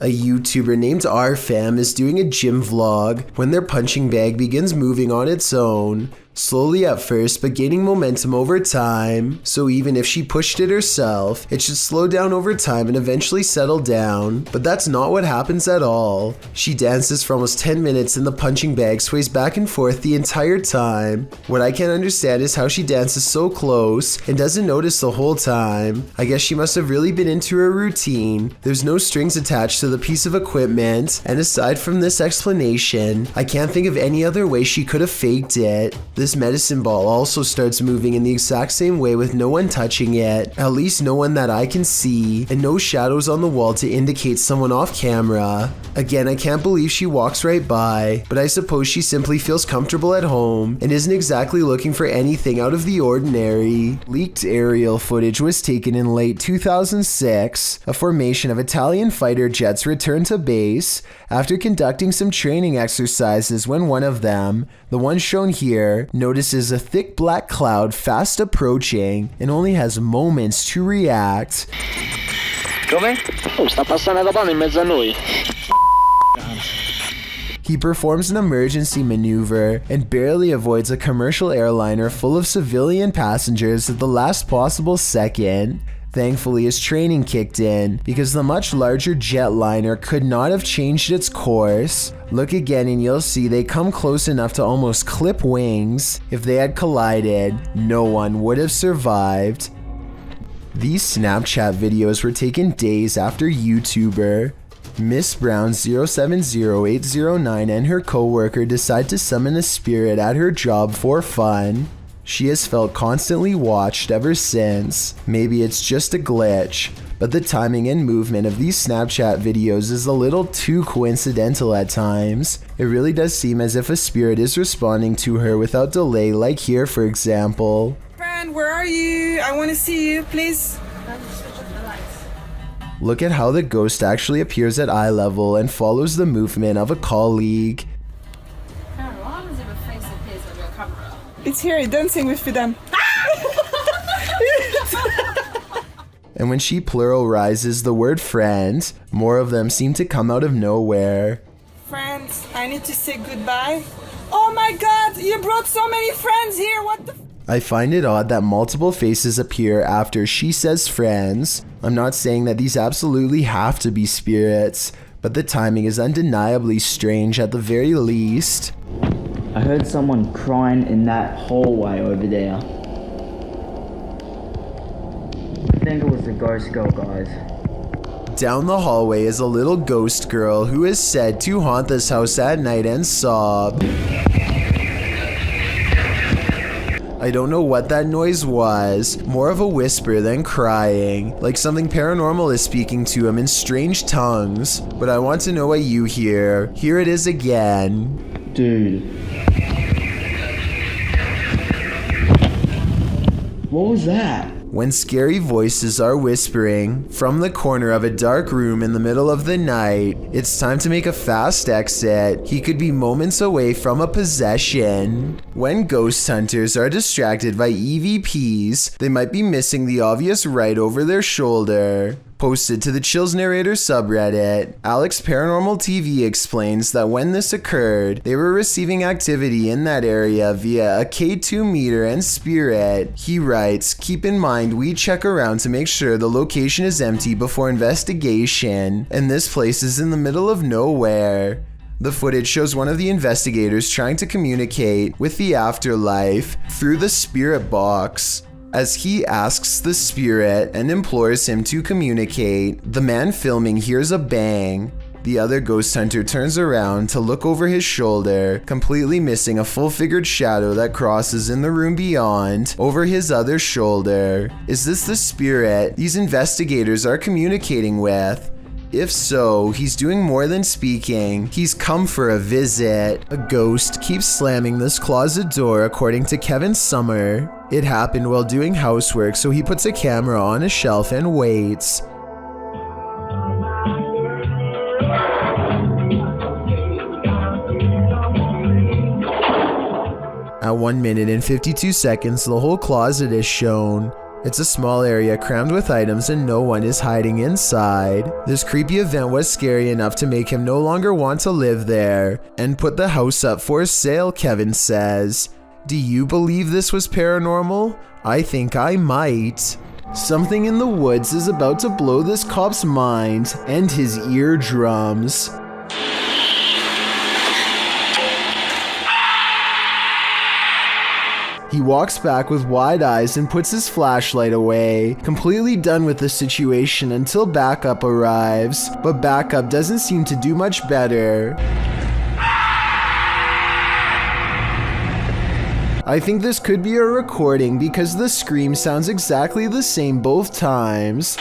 A YouTuber named RFam is doing a gym vlog when their punching bag begins moving on its own. Slowly at first, but gaining momentum over time. So even if she pushed it herself, it should slow down over time and eventually settle down. But that's not what happens at all. She dances for almost 10 minutes and the punching bag sways back and forth the entire time. What I can't understand is how she dances so close and doesn't notice the whole time. I guess she must have really been into her routine. There's no strings attached to the piece of equipment, and aside from this explanation, I can't think of any other way she could have faked it. This medicine ball also starts moving in the exact same way with no one touching it, at least no one that I can see, and no shadows on the wall to indicate someone off camera. Again, I can't believe she walks right by, but I suppose she simply feels comfortable at home and isn't exactly looking for anything out of the ordinary. Leaked aerial footage was taken in late 2006. A formation of Italian fighter jets returned to base after conducting some training exercises when one of them, the one shown here, notices a thick black cloud fast approaching and only has moments to react. Come? Sta passando la palla in mezzo a noi. He performs an emergency maneuver and barely avoids a commercial airliner full of civilian passengers at the last possible second. Thankfully, his training kicked in because the much larger jetliner could not have changed its course. Look again and you'll see they come close enough to almost clip wings. If they had collided, no one would have survived. These Snapchat videos were taken days after YouTuber Miss Brown 070809 and her co-worker decide to summon a spirit at her job for fun. She has felt constantly watched ever since. Maybe it's just a glitch, but the timing and movement of these Snapchat videos is a little too coincidental at times. It really does seem as if a spirit is responding to her without delay, like here for example. Friend, where are you? I want to see you, please. Look at how the ghost actually appears at eye level and follows the movement of a colleague. It's here, dancing with them. And when she pluralizes the word friend, more of them seem to come out of nowhere. Friends, I need to say goodbye. Oh my god, you brought so many friends here, what the I find it odd that multiple faces appear after she says friends. I'm not saying that these absolutely have to be spirits, but the timing is undeniably strange at the very least. I heard someone crying in that hallway over there. I think it was the ghost girl, guys. Down the hallway is a little ghost girl who is said to haunt this house at night and sob. I don't know what that noise was, more of a whisper than crying, like something paranormal is speaking to him in strange tongues, but I want to know what you hear. Here it is again. Dude. What was that? When scary voices are whispering from the corner of a dark room in the middle of the night, it's time to make a fast exit. He could be moments away from a possession. When ghost hunters are distracted by EVPs, they might be missing the obvious right over their shoulder. Posted to the Chills Narrator subreddit, Alex Paranormal TV explains that when this occurred, they were receiving activity in that area via a K2 meter and spirit. He writes, "Keep in mind we check around to make sure the location is empty before investigation, and this place is in the middle of nowhere." The footage shows one of the investigators trying to communicate with the afterlife through the spirit box. As he asks the spirit and implores him to communicate, the man filming hears a bang. The other ghost hunter turns around to look over his shoulder, completely missing a full-figured shadow that crosses in the room beyond, over his other shoulder. Is this the spirit these investigators are communicating with? If so, he's doing more than speaking. He's come for a visit. A ghost keeps slamming this closet door, according to Kevin Summer. It happened while doing housework, so he puts a camera on a shelf and waits. At 1 minute and 52 seconds, the whole closet is shown. It's a small area crammed with items and no one is hiding inside. This creepy event was scary enough to make him no longer want to live there and put the house up for sale, Kevin says. Do you believe this was paranormal? I think I might. Something in the woods is about to blow this cop's mind and his eardrums. He walks back with wide eyes and puts his flashlight away, completely done with the situation until backup arrives, but backup doesn't seem to do much better. I think this could be a recording because the scream sounds exactly the same both times.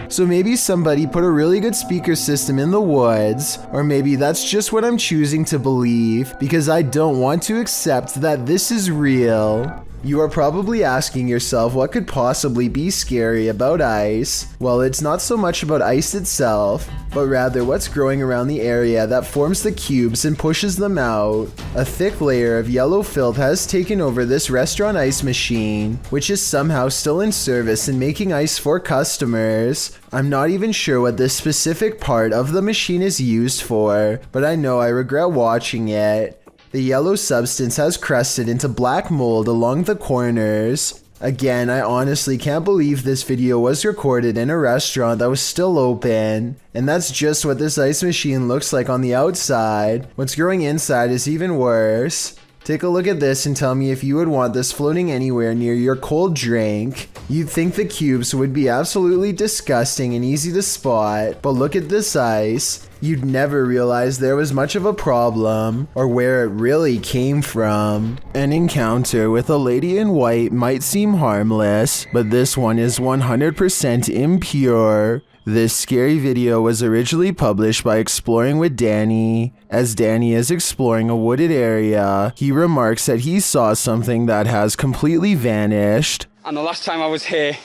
So maybe somebody put a really good speaker system in the woods, or maybe that's just what I'm choosing to believe because I don't want to accept that this is real. You are probably asking yourself what could possibly be scary about ice. Well, it's not so much about ice itself, but rather what's growing around the area that forms the cubes and pushes them out. A thick layer of yellow filth has taken over this restaurant ice machine, which is somehow still in service and making ice for customers. I'm not even sure what this specific part of the machine is used for, but I know I regret watching it. The yellow substance has crusted into black mold along the corners. Again, I honestly can't believe this video was recorded in a restaurant that was still open. And that's just what this ice machine looks like on the outside. What's growing inside is even worse. Take a look at this and tell me if you would want this floating anywhere near your cold drink. You'd think the cubes would be absolutely disgusting and easy to spot, but look at this ice. You'd never realize there was much of a problem, or where it really came from. An encounter with a lady in white might seem harmless, but this one is 100% impure. This scary video was originally published by Exploring with Danny. As Danny is exploring a wooded area, he remarks that he saw something that has completely vanished. And the last time I was here,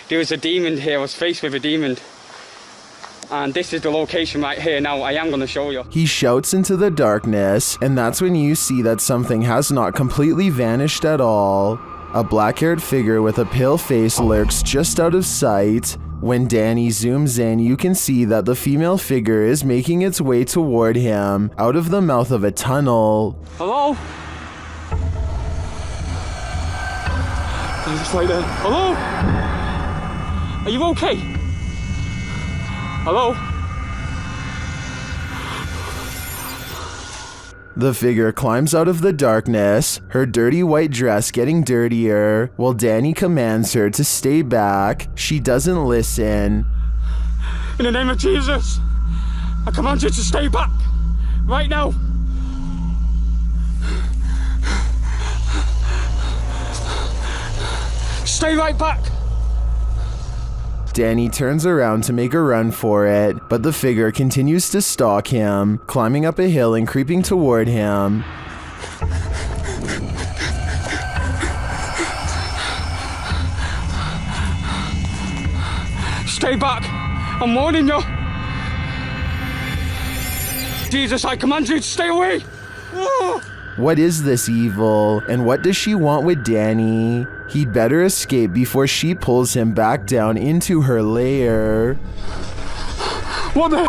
there was a demon here. I was faced with a demon. And this is the location right here. Now I am going to show you. He shouts into the darkness, and that's when you see that something has not completely vanished at all. A black-haired figure with a pale face lurks just out of sight. When Danny zooms in, you can see that the female figure is making its way toward him out of the mouth of a tunnel. Hello? It's right there. Hello? Are you okay? Hello? The figure climbs out of the darkness, her dirty white dress getting dirtier, while Danny commands her to stay back. She doesn't listen. In the name of Jesus, I command you to stay back, right now. Stay right back. Danny turns around to make a run for it, but the figure continues to stalk him, climbing up a hill and creeping toward him. Stay back! I'm warning you! Jesus, I command you to stay away! What is this evil, and what does she want with Danny? He'd better escape before she pulls him back down into her lair. What the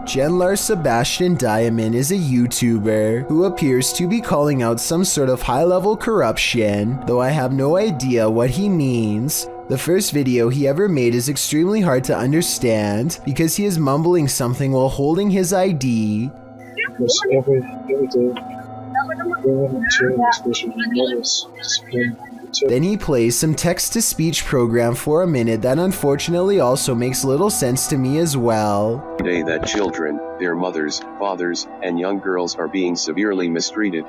Genlar Sebastian Diamond is a YouTuber who appears to be calling out some sort of high-level corruption, though I have no idea what he means. The first video he ever made is extremely hard to understand because he is mumbling something while holding his ID. Yes, every day, women and children, especially mothers, spend. Then he plays some text-to-speech program for a minute that unfortunately also makes little sense to me as well. Day that children, their mothers, fathers, and young girls are being severely mistreated.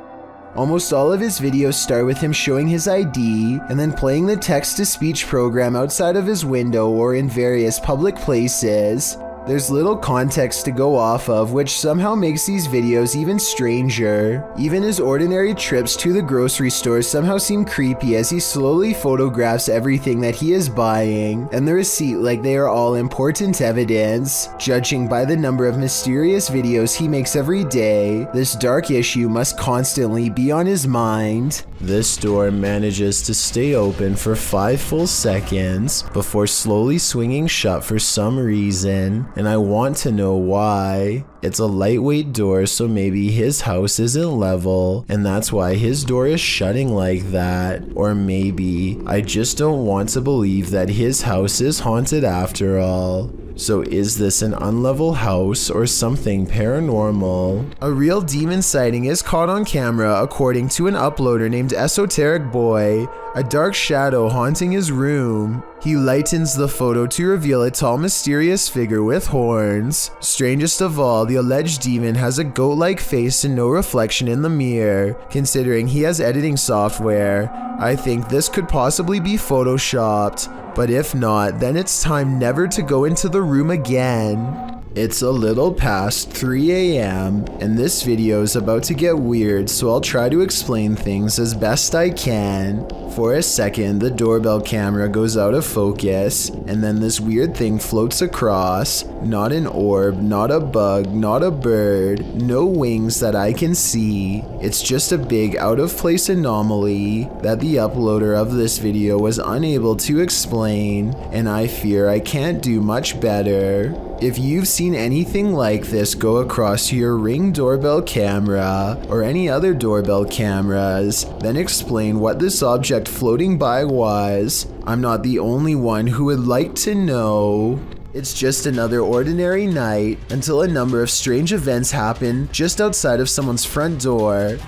Almost all of his videos start with him showing his ID and then playing the text-to-speech program outside of his window or in various public places. There's little context to go off of, which somehow makes these videos even stranger. Even his ordinary trips to the grocery store somehow seem creepy as he slowly photographs everything that he is buying, and the receipt like they are all important evidence. Judging by the number of mysterious videos he makes every day, this dark issue must constantly be on his mind. This door manages to stay open for 5 full seconds before slowly swinging shut for some reason, and I want to know why. It's a lightweight door, so maybe his house isn't level, and that's why his door is shutting like that. Or maybe I just don't want to believe that his house is haunted after all. So is this an unlevel house or something paranormal? A real demon sighting is caught on camera according to an uploader named Esoteric Boy, a dark shadow haunting his room. He lightens the photo to reveal a tall mysterious figure with horns. Strangest of all, the alleged demon has a goat-like face and no reflection in the mirror. Considering he has editing software, I think this could possibly be photoshopped. But if not, then it's time never to go into the room again. It's a little past 3 a.m. and this video is about to get weird, so I'll try to explain things as best I can. For a second, the doorbell camera goes out of focus, and then this weird thing floats across. Not an orb, not a bug, not a bird, no wings that I can see. It's just a big out of place anomaly that the uploader of this video was unable to explain, and I fear I can't do much better. If you've seen anything like this go across your Ring doorbell camera or any other doorbell cameras, then explain what this object floating by was. I'm not the only one who would like to know. It's just another ordinary night until a number of strange events happen just outside of someone's front door.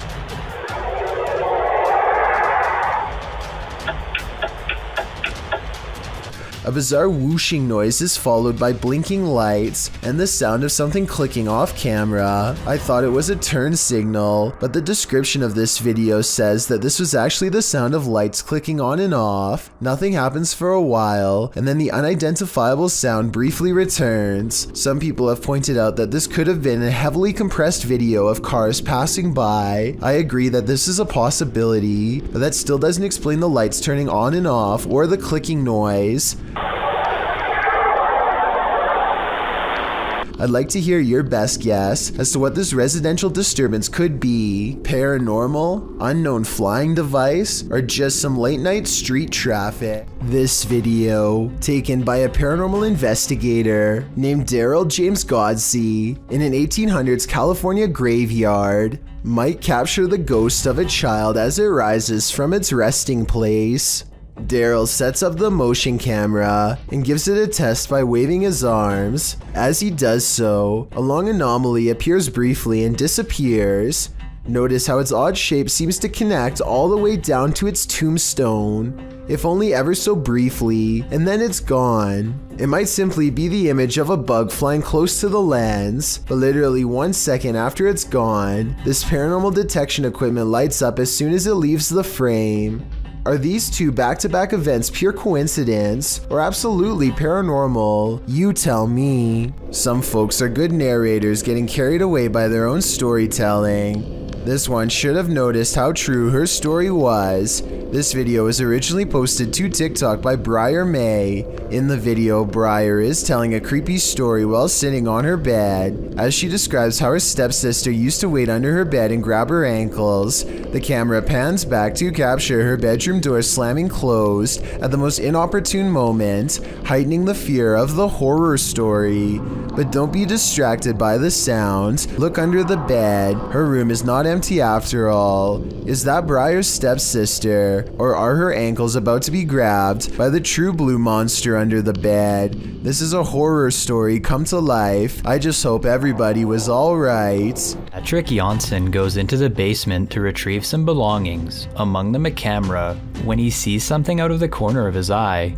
A bizarre whooshing noise is followed by blinking lights and the sound of something clicking off camera. I thought it was a turn signal, but the description of this video says that this was actually the sound of lights clicking on and off. Nothing happens for a while, and then the unidentifiable sound briefly returns. Some people have pointed out that this could have been a heavily compressed video of cars passing by. I agree that this is a possibility, but that still doesn't explain the lights turning on and off or the clicking noise. I'd like to hear your best guess as to what this residential disturbance could be. Paranormal, unknown flying device, or just some late night street traffic. This video, taken by a paranormal investigator named Daryl James Godsey in an 1800s California graveyard, might capture the ghost of a child as it rises from its resting place. Daryl sets up the motion camera and gives it a test by waving his arms. As he does so, a long anomaly appears briefly and disappears. Notice how its odd shape seems to connect all the way down to its tombstone, if only ever so briefly, and then it's gone. It might simply be the image of a bug flying close to the lens, but literally 1 second after it's gone, this paranormal detection equipment lights up as soon as it leaves the frame. Are these two back-to-back events pure coincidence or absolutely paranormal? You tell me. Some folks are good narrators getting carried away by their own storytelling. This one should have noticed how true her story was. This video was originally posted to TikTok by Briar May. In the video, Briar is telling a creepy story while sitting on her bed, as she describes how her stepsister used to wait under her bed and grab her ankles. The camera pans back to capture her bedroom door slamming closed at the most inopportune moment, heightening the fear of the horror story. But don't be distracted by the sound. Look under the bed. Her room is not empty after all. Is that Briar's stepsister, or are her ankles about to be grabbed by the true blue monster under the bed? This is a horror story come to life. I just hope everybody was alright. Patrick Janssen goes into the basement to retrieve some belongings among them a camera when he sees something out of the corner of his eye.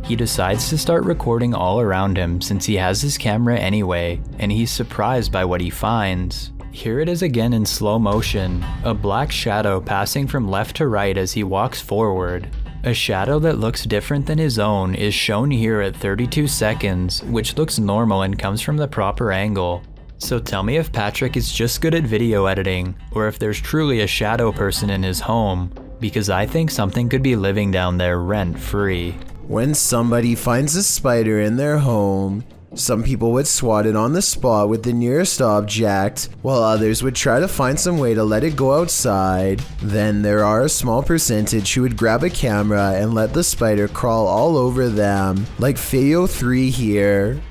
He decides to start recording all around him since he has his camera anyway, and he's surprised by what he finds. Here it is again in slow motion, a black shadow passing from left to right as he walks forward. A shadow that looks different than his own is shown here at 32 seconds, which looks normal and comes from the proper angle. So tell me if Patrick is just good at video editing, or if there's truly a shadow person in his home, because I think something could be living down there rent-free. When somebody finds a spider in their home, some people would swat it on the spot with the nearest object, while others would try to find some way to let it go outside. Then there are a small percentage who would grab a camera and let the spider crawl all over them, like Fayo3 here.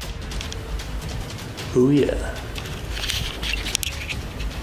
Oh yeah.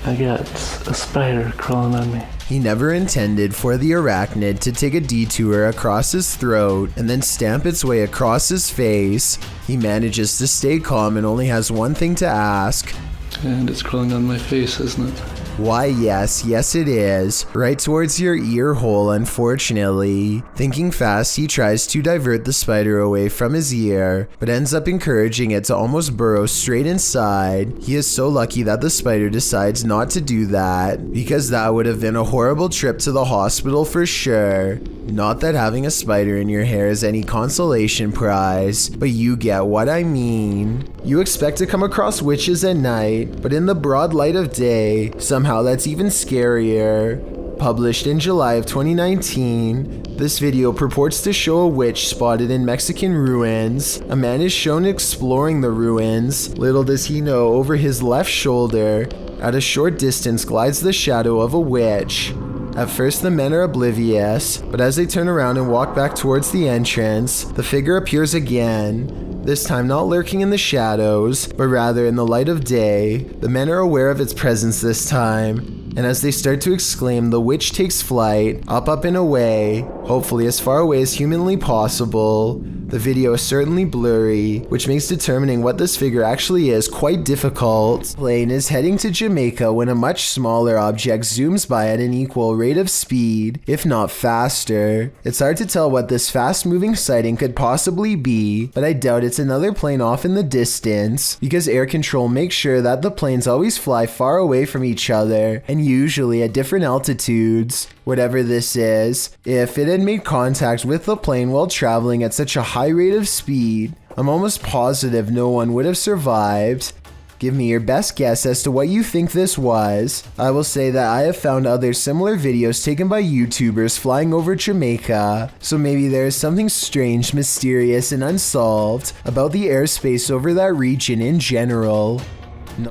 I got a spider crawling on me. He never intended for the arachnid to take a detour across his throat and then stamp its way across his face. He manages to stay calm and only has one thing to ask. And it's crawling on my face, isn't it? Why, yes it is. Right towards your ear hole, unfortunately. Thinking fast, he tries to divert the spider away from his ear, but ends up encouraging it to almost burrow straight inside. He is so lucky that the spider decides not to do that, because that would have been a horrible trip to the hospital for sure. Not that having a spider in your hair is any consolation prize, but you get what I mean. You expect to come across witches at night, but in the broad light of day, somehow that's even scarier. Published in July of 2019, this video purports to show a witch spotted in Mexican ruins. A man is shown exploring the ruins. Little does he know, over his left shoulder, at a short distance glides the shadow of a witch. At first the men are oblivious, but as they turn around and walk back towards the entrance, the figure appears again. This time not lurking in the shadows, but rather in the light of day. The men are aware of its presence this time, and as they start to exclaim, the witch takes flight, up and away, hopefully as far away as humanly possible. The video is certainly blurry, which makes determining what this figure actually is quite difficult. The plane is heading to Jamaica when a much smaller object zooms by at an equal rate of speed, if not faster. It's hard to tell what this fast-moving sighting could possibly be, but I doubt it's another plane off in the distance, because air control makes sure that the planes always fly far away from each other, and usually at different altitudes. Whatever this is, if it had made contact with the plane while traveling at such a high rate of speed, I'm almost positive no one would have survived. Give me your best guess as to what you think this was. I will say that I have found other similar videos taken by YouTubers flying over Jamaica, so maybe there is something strange, mysterious, and unsolved about the airspace over that region in general.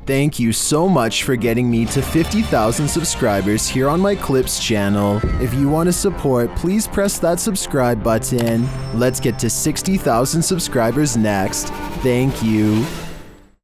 Thank you so much for getting me to 50,000 subscribers here on my Clips channel. If you want to support, please press that subscribe button. Let's get to 60,000 subscribers next. Thank you.